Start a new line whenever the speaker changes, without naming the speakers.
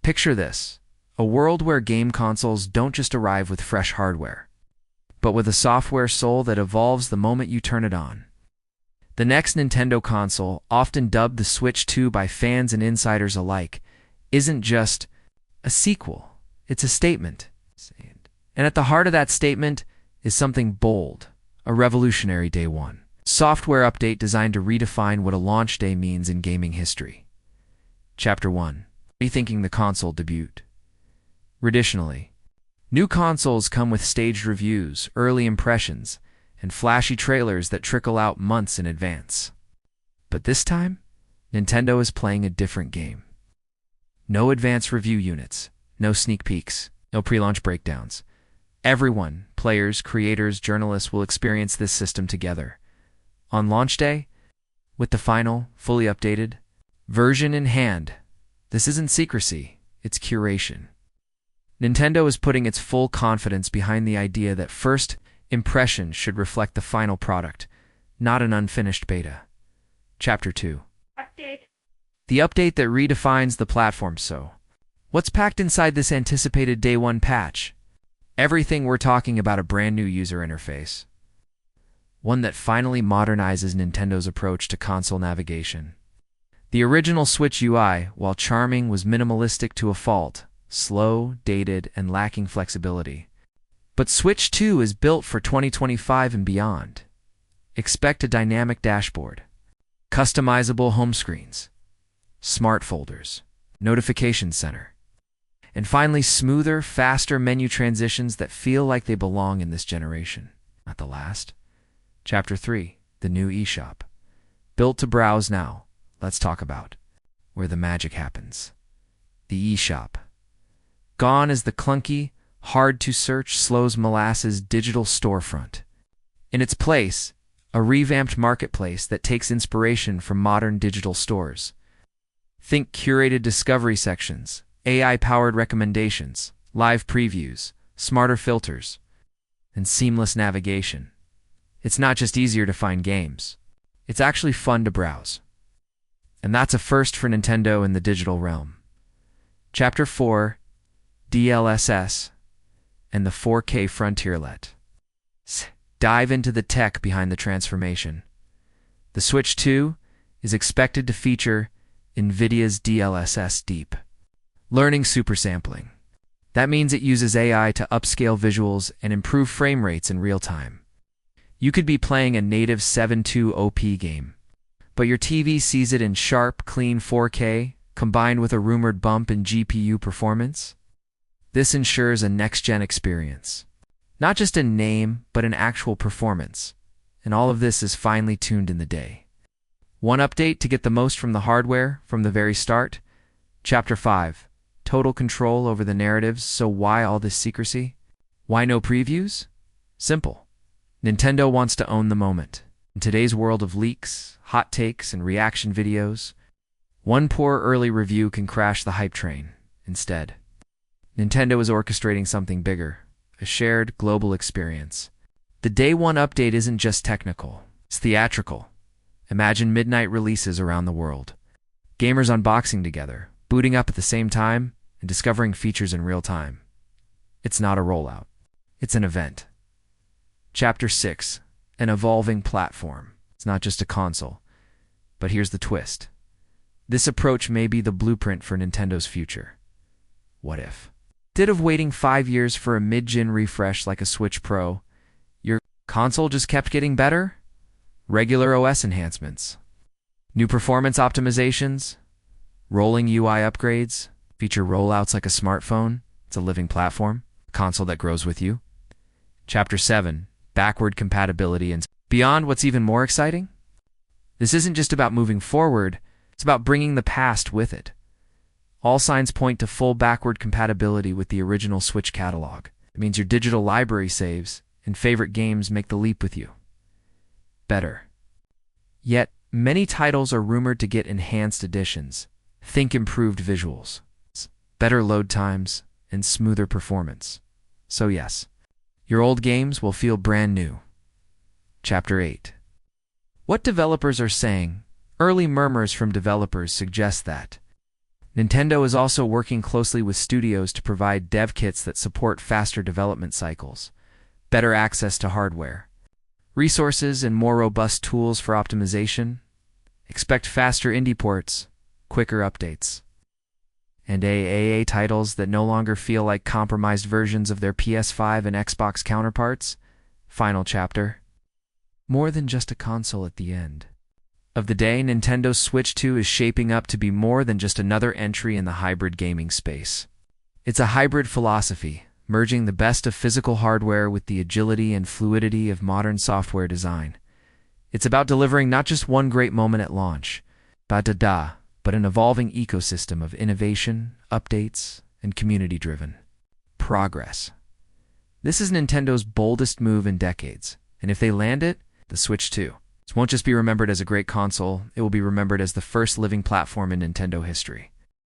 Picture this, a world where game consoles don't just arrive with fresh hardware, but with a software soul that evolves the moment you turn it on. The next Nintendo console, often dubbed the Switch 2 by fans and insiders alike, isn't just a sequel, it's a statement. And at the heart of that statement is something bold, a revolutionary day one. Software update designed to redefine what a launch day means in gaming history. Chapter 1. Rethinking the console debut. Traditionally, new consoles come with staged reviews, early impressions, and flashy trailers that trickle out months in advance. But this time, Nintendo is playing a different game. No advanced review units, no sneak peeks, no pre-launch breakdowns. Everyone, players, creators, journalists, will experience this system together. On launch day, with the final, fully updated version in hand. This isn't secrecy, it's curation. Nintendo is putting its full confidence behind the idea that first impressions should reflect the final product, not an unfinished beta. Chapter 2. Update. The update that redefines the platform. So, what's packed inside this anticipated Day 1 patch? Everything we're talking about: a brand new user interface. One that finally modernizes Nintendo's approach to console navigation. The original Switch UI, while charming, was minimalistic to a fault, slow, dated, and lacking flexibility. But Switch 2 is built for 2025 and beyond. Expect a dynamic dashboard, customizable home screens, smart folders, notification center, and finally smoother, faster menu transitions that feel like they belong in this generation. Not the last. Chapter 3. The new eShop. Built to browse now. Let's talk about where the magic happens. The eShop. Gone is the clunky, hard-to-search, slow-as-molasses digital storefront. In its place, a revamped marketplace that takes inspiration from modern digital stores. Think curated discovery sections, AI-powered recommendations, live previews, smarter filters, and seamless navigation. It's not just easier to find games. It's actually fun to browse. And that's a first for Nintendo in the digital realm. Chapter 4. DLSS and the 4K frontier. Let's dive into the tech behind the transformation. The Switch 2 is expected to feature NVIDIA's DLSS Deep Learning Supersampling. That means it uses AI to upscale visuals and improve frame rates in real time. You could be playing a native 720p game, but your TV sees it in sharp, clean 4K, combined with a rumored bump in GPU performance. This ensures a next-gen experience. Not just in name, but in actual performance. And all of this is finely tuned in the day. One update to get the most from the hardware from the very start. Chapter 5. Total control over the narratives. So why all this secrecy? Why no previews? Simple. Nintendo wants to own the moment. In today's world of leaks, hot takes, and reaction videos, one poor early review can crash the hype train. Instead, Nintendo is orchestrating something bigger, a shared global experience. The Day 1 update isn't just technical, it's theatrical. Imagine midnight releases around the world, gamers unboxing together, booting up at the same time, and discovering features in real time. It's not a rollout, it's an event. Chapter 6. An evolving platform. It's not just a console. But here's the twist. This approach may be the blueprint for Nintendo's future. What if, instead of waiting 5 years for a mid-gen refresh like a Switch Pro, your console just kept getting better? Regular OS enhancements, new performance optimizations, rolling UI upgrades, feature rollouts like a smartphone. It's a living platform, a console that grows with you. Chapter 7. Backward compatibility. And beyond, what's even more exciting? This isn't just about moving forward, it's about bringing the past with it. All signs point to full backward compatibility with the original Switch catalog. It means your digital library saves and favorite games make the leap with you. Better. Yet, many titles are rumored to get enhanced editions. Think improved visuals, better load times, and smoother performance. So yes, your old games will feel brand new. Chapter 8. What developers are saying. Early murmurs from developers suggest that Nintendo is also working closely with studios to provide dev kits that support faster development cycles, better access to hardware, resources, and more robust tools for optimization. Expect faster indie ports, quicker updates, and AAA titles that no longer feel like compromised versions of their PS5 and Xbox counterparts. Final chapter. More than just a console at the end of the day, Nintendo Switch 2 is shaping up to be more than just another entry in the hybrid gaming space. It's a hybrid philosophy, merging the best of physical hardware with the agility and fluidity of modern software design. It's about delivering not just one great moment at launch, but an evolving ecosystem of innovation, updates, and community-driven progress. This is Nintendo's boldest move in decades, and if they land it, the Switch 2 won't just be remembered as a great console, it will be remembered as the first living platform in Nintendo history.